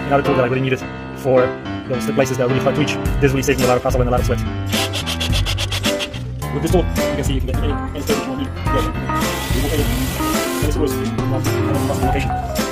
another tool that I really needed for those places that are really hard to reach. This really saved me a lot of hassle and a lot of sweat. With this tool, you can see you can get any space that you want to use. Remove any screws, not possible location.